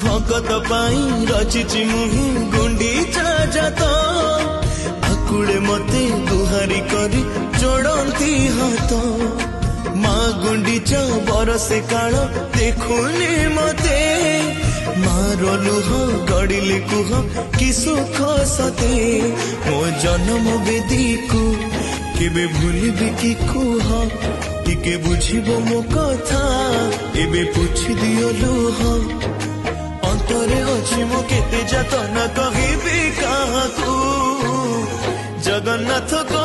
भगत पाई रचिची मुहि गुंडीचा जात आकुड़े मते गुहारी करी जोड़ती हाथ माँ गुंडीचा बरसे काल देखुनी मते मार लुह गड़िले कुह कि सुख सते मो जन्म बेदी को केबे भूलिबी कि कुह टिके बुझिबो मो कथा एबे पूछि दियो लुह अंतरे अछि मो केते जातना कहिबी काहाकू जगन्नाथ को